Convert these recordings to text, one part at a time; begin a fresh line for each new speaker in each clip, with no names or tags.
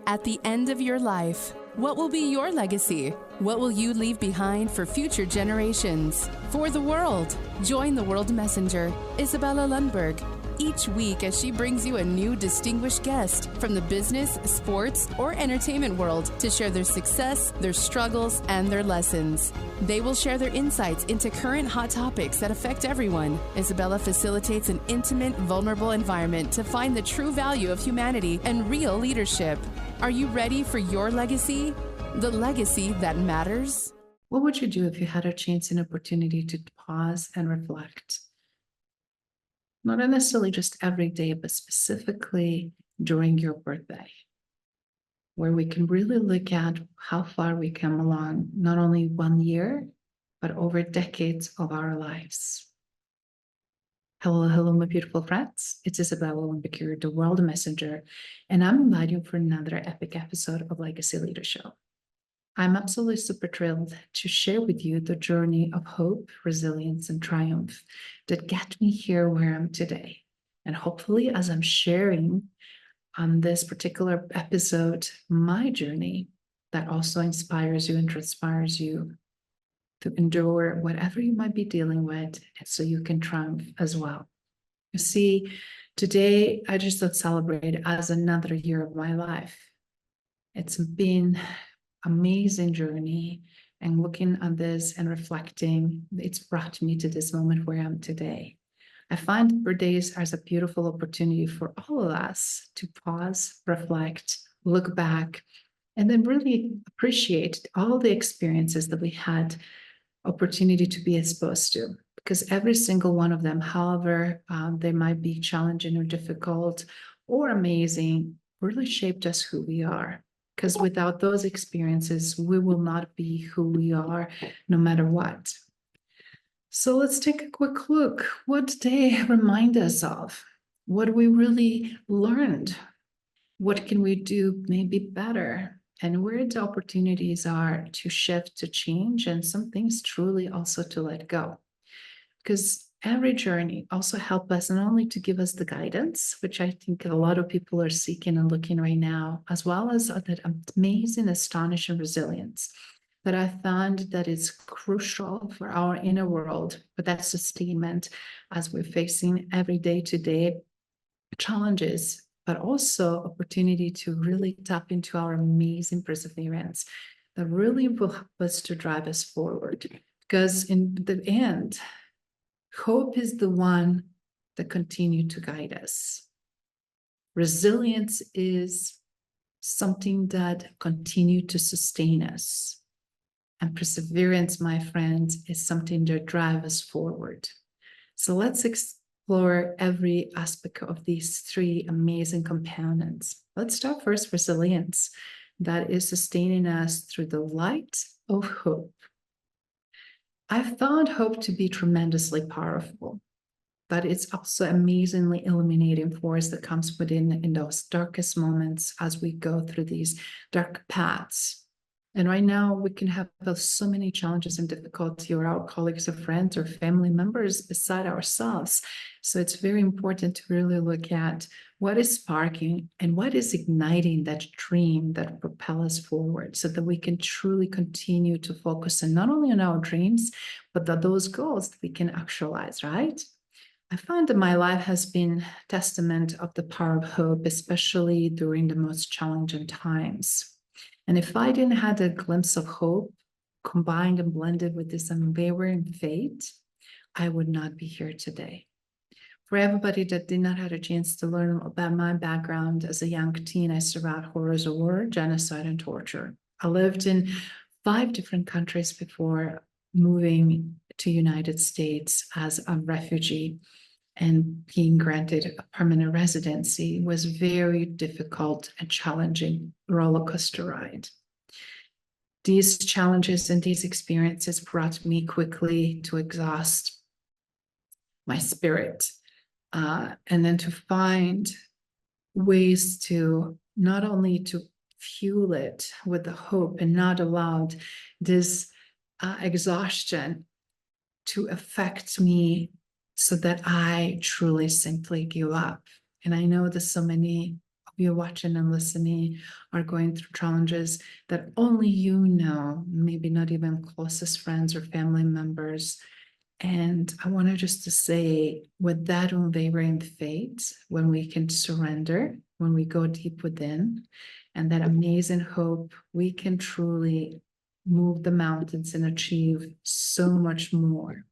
At the end of your life, what will be your legacy? What will you leave behind for future generations? For the world, join the World Messenger, Izabela Lundberg, each week as she brings you a new distinguished guest from the business, sports, or entertainment world to share their success, their struggles, and their lessons. They will share their insights into current hot topics that affect everyone. Izabela facilitates an intimate, vulnerable environment to find the true value of humanity and real leadership. Are you ready for your legacy? The legacy that matters?
What would you do if you had a chance and opportunity to pause and reflect? Not necessarily just every day, but specifically during your birthday, where we can really look at how far we come along, not only 1 year, but over decades of our lives. Hello, hello, my beautiful friends. It's Izabela Lundberg, the World Messenger, and I'm inviting you for another epic episode of Legacy Leadership. I'm absolutely super thrilled to share with you the journey of hope, resilience, and triumph that got me here where I'm today. And hopefully, as I'm sharing on this particular episode, my journey, that also inspires you and transpires you to endure whatever you might be dealing with, and so you can triumph as well. You see, today I just don't celebrate as another year of my life. It's been amazing journey, and looking at this and reflecting, it's brought me to this moment where I am today. I find birthdays as a beautiful opportunity for all of us to pause, reflect, look back, and then really appreciate all the experiences that we had opportunity to be exposed to, because every single one of them, however they might be challenging or difficult or amazing, really shaped us who we are. Because without those experiences, we will not be who we are, no matter what. So let's take a quick look. What did they remind us of? What we really learned? What can we do maybe better? And where the opportunities are to shift, to change, and some things truly also to let go. Because every journey also helps us not only to give us the guidance, which I think a lot of people are seeking and looking right now, as well as that amazing, astonishing resilience that I found that is crucial for our inner world, for that sustainment as we're facing every day-to-day challenges, but also opportunity to really tap into our amazing perseverance that really will help us to drive us forward. Because in the end, hope is the one that continues to guide us. Resilience is something that continues to sustain us. And perseverance, my friends, is something that drives us forward. So let's explore every aspect of these three amazing components. Let's start first, resilience, that is sustaining us through the light of hope. I found hope to be tremendously powerful, but it's also amazingly illuminating force that comes within in those darkest moments as we go through these dark paths. And right now we can have so many challenges and difficulty, or our colleagues or friends or family members beside ourselves. So it's very important to really look at what is sparking and what is igniting that dream that propels us forward, so that we can truly continue to focus on not only on our dreams, but that those goals that we can actualize, right? I find that my life has been testament of the power of hope, especially during the most challenging times. And if I didn't have a glimpse of hope combined and blended with this unwavering faith, I would not be here today. For everybody that did not have a chance to learn about my background, as a young teen, I survived horrors of war, genocide, and torture. I lived in 5 different countries before moving to United States as a refugee, and being granted a permanent residency was very difficult and challenging roller coaster ride. These challenges and these experiences brought me quickly to exhaust my spirit, and then to find ways to not only to fuel it with the hope and not allow this exhaustion to affect me, so that I truly simply give up. And I know that so many of you watching and listening are going through challenges that only you know, maybe not even closest friends or family members. And I want to just to say, with that unwavering faith, when we can surrender, when we go deep within, and that amazing hope, we can truly move the mountains and achieve so much more.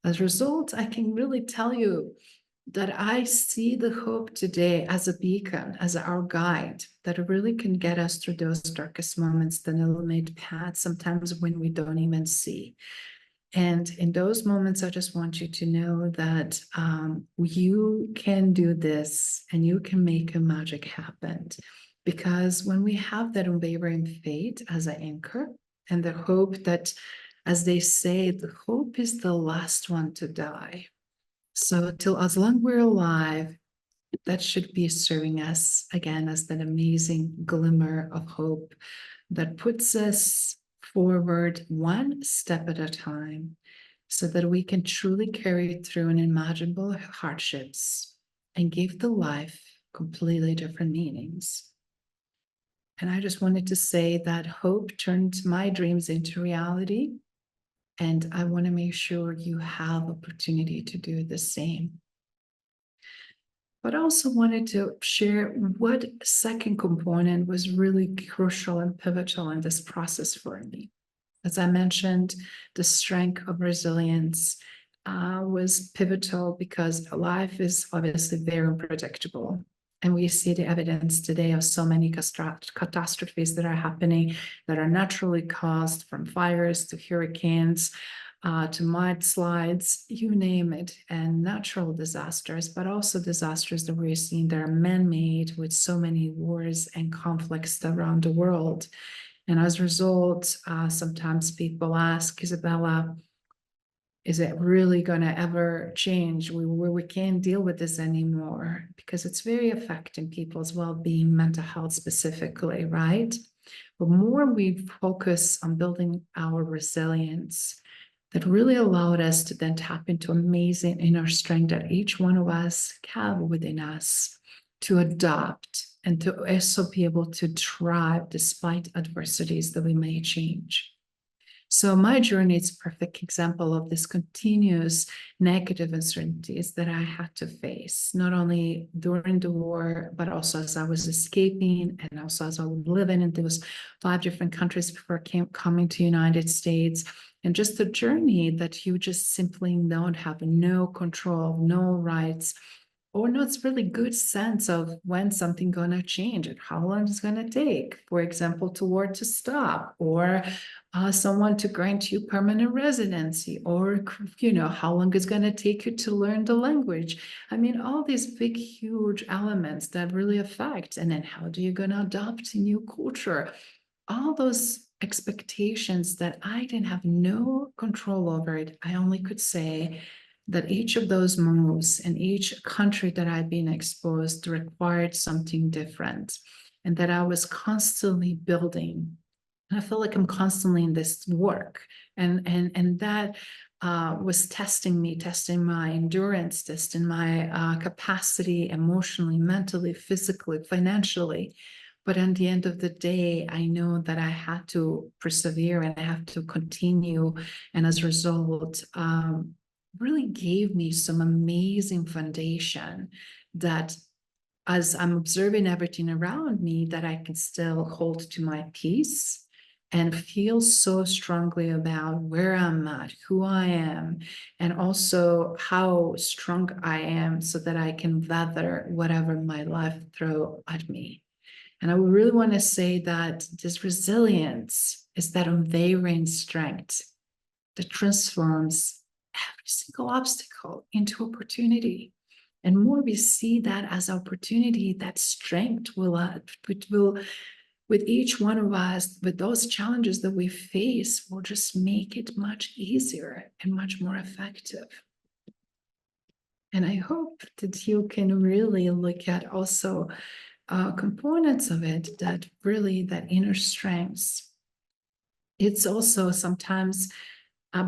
As a result, I can really tell you that I see the hope today as a beacon, as our guide, that really can get us through those darkest moments, the illuminate path, sometimes when we don't even see. And in those moments, I just want you to know that you can do this and you can make a magic happen. Because when we have that unwavering faith as an anchor and the hope that, as they say, the hope is the last one to die. So till as long we're alive, that should be serving us again as that amazing glimmer of hope that puts us forward one step at a time so that we can truly carry through unimaginable hardships and give the life completely different meanings. And I just wanted to say that hope turned my dreams into reality. And I want to make sure you have opportunity to do the same. But I also wanted to share what second component was really crucial and pivotal in this process for me. As I mentioned, the strength of resilience was pivotal because life is obviously very unpredictable. And we see the evidence today of so many catastrophes that are happening that are naturally caused, from fires to hurricanes, to mudslides, you name it, and natural disasters, but also disasters that we're seeing that are man-made with so many wars and conflicts around the world. And as a result, sometimes people ask, Izabela, is it really going to ever change where we can't deal with this anymore? Because it's very affecting people's well-being, mental health specifically, right? But more we focus on building our resilience, that really allowed us to then tap into amazing inner strength that each one of us have within us to adopt and to also be able to thrive despite adversities that we may change. So my journey is a perfect example of this continuous negative uncertainties that I had to face, not only during the war, but also as I was escaping and also as I was living in those 5 different countries before coming to United States. And just the journey that you just simply don't have no control, no rights, or no, it's really good sense of when something gonna change and how long it's gonna take. For example, to war to stop, or someone to grant you permanent residency, or how long it's gonna take you to learn the language. I mean, all these big, huge elements that really affect. And then how do you gonna adopt a new culture? All those expectations that I didn't have no control over it. I only could say that each of those moves and each country that I'd been exposed required something different, and that I was constantly building. And I feel like I'm constantly in this work, and that was testing me, testing my endurance, testing my capacity emotionally, mentally, physically, financially. But at the end of the day, I know that I had to persevere and I have to continue. And as a result, really gave me some amazing foundation that, as I'm observing everything around me, that I can still hold to my peace and feel so strongly about where I'm at, who I am, and also how strong I am so that I can weather whatever my life throw at me. And I really want to say that this resilience is that unwavering strength that transforms every single obstacle into opportunity. And more we see that as opportunity, that strength will, with each one of us, with those challenges that we face, will just make it much easier and much more effective. And I hope that you can really look at also components of it that really, that inner strengths. It's also sometimes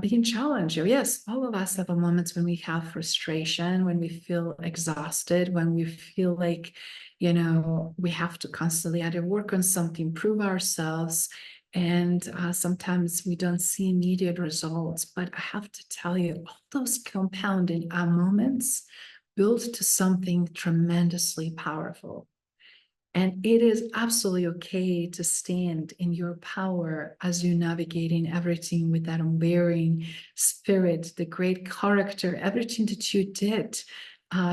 being challenged. Yes, all of us have moments when we have frustration, when we feel exhausted, when we feel like, we have to constantly either work on something, prove ourselves. And sometimes we don't see immediate results. But I have to tell you, all those compounding moments build to something tremendously powerful. And it is absolutely okay to stand in your power as you're navigating everything with that unwavering spirit, the great character, everything that you did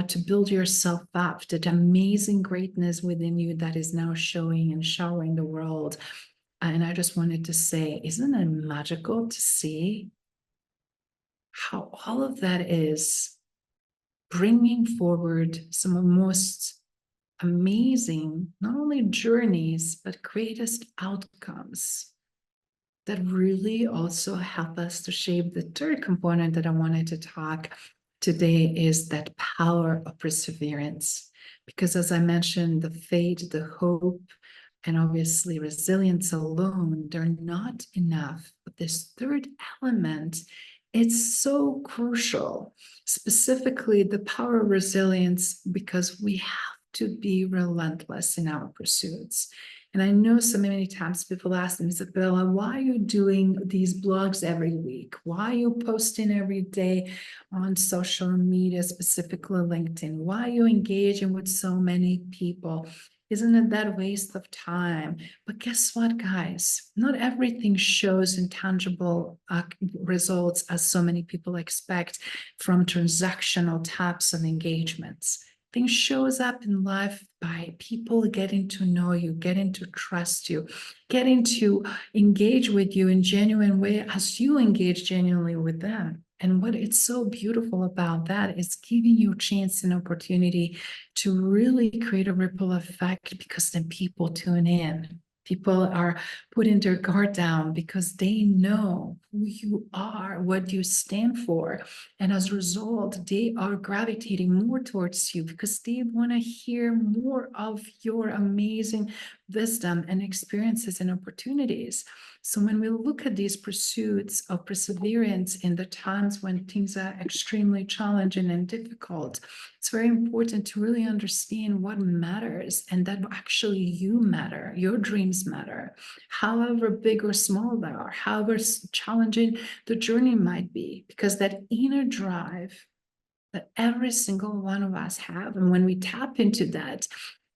to build yourself up, that amazing greatness within you that is now showing and showering the world. And I just wanted to say, isn't it magical to see how all of that is bringing forward some of the most amazing, not only journeys, but greatest outcomes that really also help us to shape the third component that I wanted to talk today is that power of perseverance. Because as I mentioned, the faith, the hope, and obviously resilience alone, they're not enough. But this third element, it's so crucial, specifically the power of resilience, because we have to be relentless in our pursuits. And I know so many times people ask me, Izabela, why are you doing these blogs every week? Why are you posting every day on social media, specifically LinkedIn? Why are you engaging with so many people? Isn't it that waste of time? But guess what, guys? Not everything shows intangible results as so many people expect from transactional types of engagements. Things shows up in life by people getting to know you, getting to trust you, getting to engage with you in genuine way as you engage genuinely with them. And what it's so beautiful about that is giving you a chance and opportunity to really create a ripple effect, because then people tune in. People are putting their guard down because they know who you are, what you stand for. And as a result, they are gravitating more towards you because they want to hear more of your amazing wisdom and experiences and opportunities. So when we look at these pursuits of perseverance in the times when things are extremely challenging and difficult, it's very important to really understand what matters and that actually you matter, your dreams matter, however big or small they are, however challenging the journey might be, because that inner drive that every single one of us have, and when we tap into that,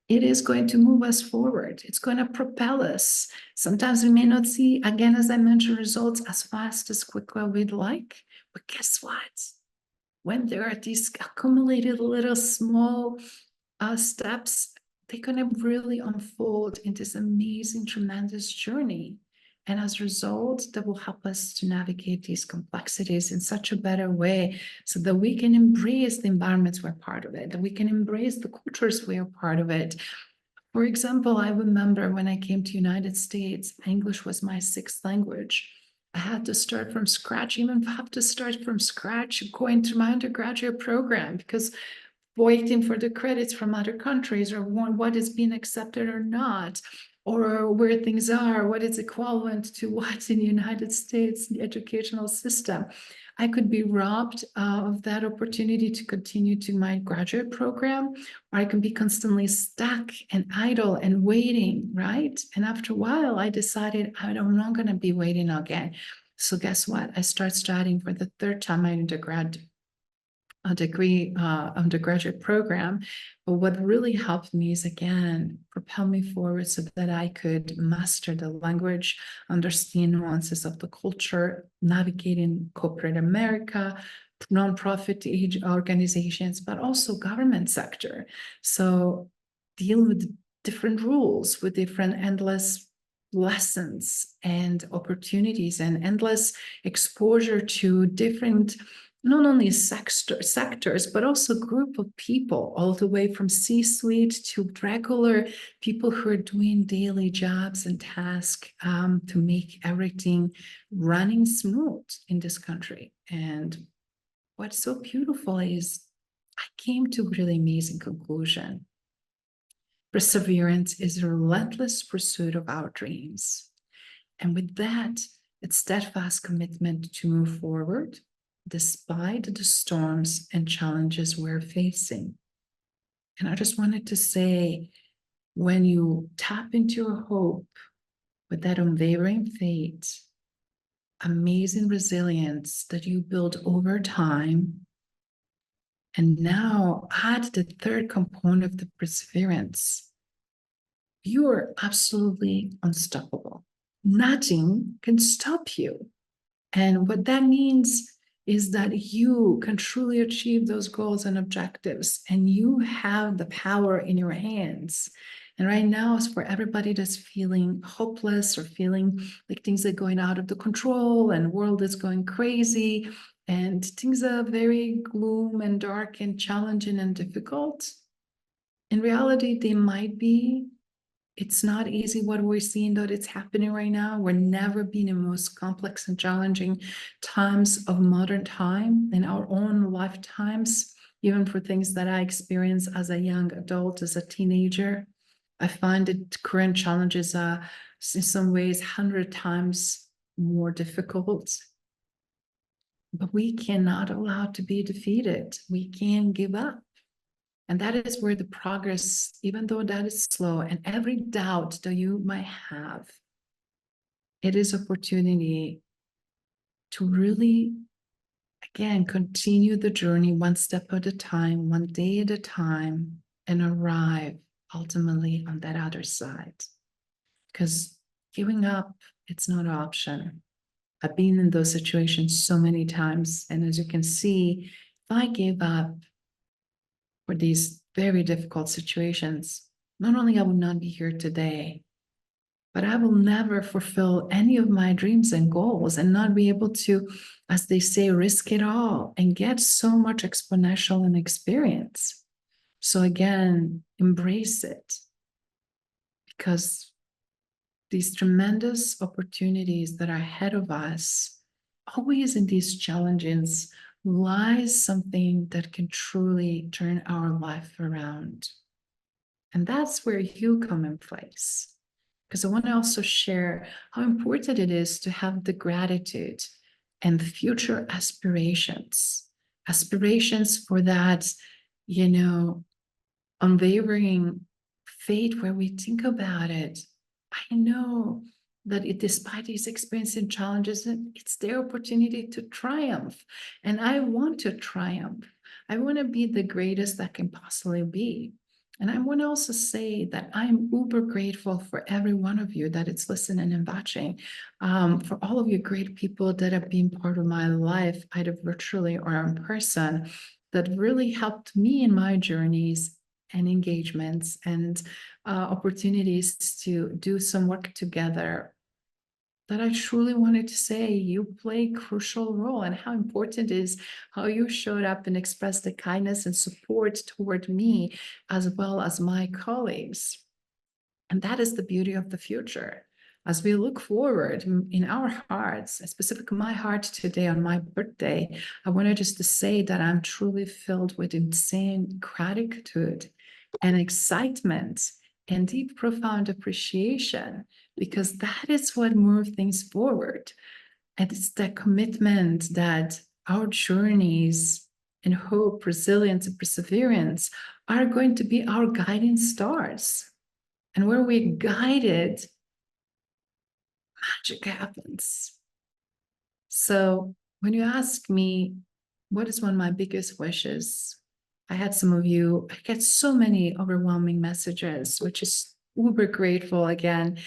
it is going to move us forward. It's going to propel us. Sometimes we may not see, again, as I mentioned, results as fast as quickly as we'd like, but guess what? When there are these accumulated little small steps, they're going to really unfold in this amazing, tremendous journey. And as a result, that will help us to navigate these complexities in such a better way so that we can embrace the environments we're part of it, that we can embrace the cultures we are part of it. For example, I remember when I came to United States, English was my sixth language. I had to start from scratch, even have to start from scratch going through my undergraduate program, because waiting for the credits from other countries or what is being accepted or not, or where things are, what is equivalent to what's in the United States, the educational system. I could be robbed of that opportunity to continue to my graduate program, or I can be constantly stuck and idle and waiting, right? And after a while, I decided I'm not going to be waiting again. So guess what? I start studying for the third time my undergraduate program. But what really helped me is, again, propel me forward so that I could master the language, understand nuances of the culture, navigating corporate America, nonprofit organizations, but also government sector. So deal with different rules, with different endless lessons and opportunities and endless exposure to different not only sectors, but also group of people, all the way from C-suite to regular people who are doing daily jobs and tasks to make everything running smooth in this country. And what's so beautiful is I came to a really amazing conclusion. Perseverance is a relentless pursuit of our dreams. And with that, its steadfast commitment to move forward despite the storms and challenges we're facing. And I just wanted to say, when you tap into your hope with that unwavering faith, amazing resilience that you build over time, and now add the third component of the perseverance, you are absolutely unstoppable. Nothing can stop you. And what that means is that you can truly achieve those goals and objectives, and you have the power in your hands. And right now, it's for everybody that's feeling hopeless or feeling like things are going out of the control and world is going crazy and things are very gloom and dark and challenging and difficult. In reality, they might be. It's not easy what we're seeing that it's happening right now. We're never been in the most complex and challenging times of modern time in our own lifetimes, even for things that I experienced as a young adult, as a teenager. I find that current challenges are in some ways 100 times more difficult. But we cannot allow to be defeated. We can't give up. And that is where the progress, even though that is slow, and every doubt that you might have, it is opportunity to really, again, continue the journey one step at a time, one day at a time, and arrive ultimately on that other side. Because giving up, it's not an option. I've been in those situations so many times. And as you can see, if I gave up for these very difficult situations, not only I would not be here today, but I will never fulfill any of my dreams and goals and not be able to, as they say, risk it all and get so much exponential and experience. So again, embrace it, because these tremendous opportunities that are ahead of us, always in these challenges, lies something that can truly turn our life around. And that's where you come in place. Because I want to also share how important it is to have the gratitude and future aspirations for that, unwavering faith where we think about it. I know that despite these experiences and challenges, it's their opportunity to triumph. And I want to triumph. I want to be the greatest that can possibly be. And I want to also say that I'm uber grateful for every one of you that is listening and watching, for all of you great people that have been part of my life, either virtually or in person, that really helped me in my journeys and engagements and opportunities to do some work together, that I truly wanted to say you play a crucial role, and how important is how you showed up and expressed the kindness and support toward me as well as my colleagues. And that is the beauty of the future. As we look forward in our hearts, specifically my heart today on my birthday, I wanted just to say that I'm truly filled with insane gratitude and excitement and deep, profound appreciation, because that is what moves things forward. And it's that commitment that our journeys and hope, resilience, and perseverance are going to be our guiding stars. And where we're guided, magic happens. So when you ask me, what is one of my biggest wishes? I had some of you, I get so many overwhelming messages, which is uber grateful again,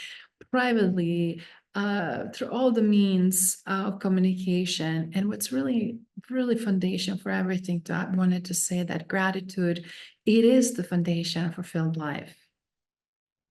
privately, through all the means of communication. And what's really, really foundation for everything that I wanted to say, that gratitude, it is the foundation for fulfilled life.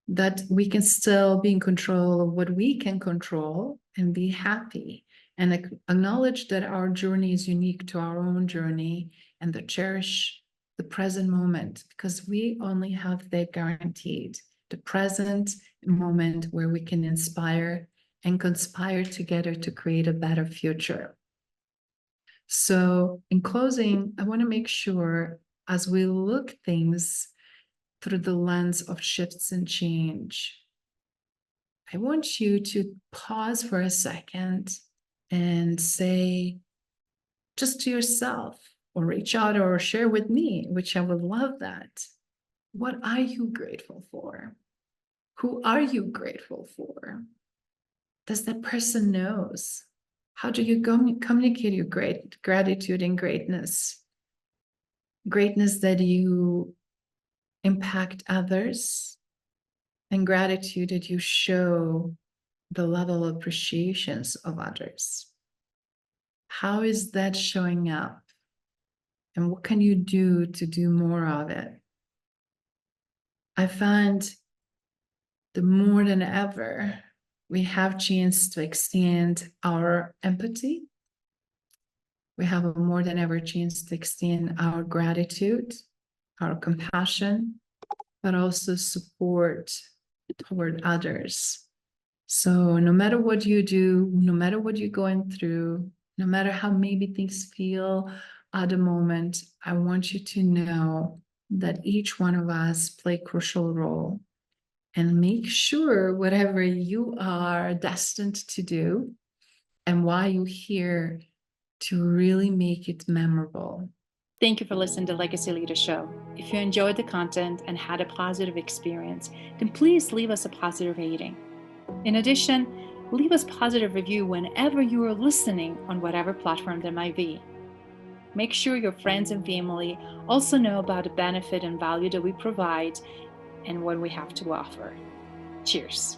That we can still be in control of what we can control and be happy, and acknowledge that our journey is unique to our own journey, and to cherish the present moment, because we only have that guaranteed, the present moment where we can inspire and conspire together to create a better future. So in closing, I want to make sure, as we look things through the lens of shifts and change, I want you to pause for a second and say, just to yourself, or reach out or share with me, which I would love that. What are you grateful for? Who are you grateful for? Does that person knows? How do you communicate your gratitude and greatness? Greatness that you impact others, and gratitude that you show the level of appreciations of others. How is that showing up? And what can you do to do more of it? I find the more than ever, we have chance to extend our empathy. We have a more than ever chance to extend our gratitude, our compassion, but also support toward others. So no matter what you do, no matter what you're going through, no matter how maybe things feel at the moment, I want you to know that each one of us play a crucial role. And make sure whatever you are destined to do and why you're here, to really make it memorable.
Thank you for listening to Legacy Leader Show. If you enjoyed the content and had a positive experience, then please leave us a positive rating. In addition, leave us a positive review whenever you are listening on whatever platform there might be. Make sure your friends and family also know about the benefit and value that we provide and what we have to offer. Cheers.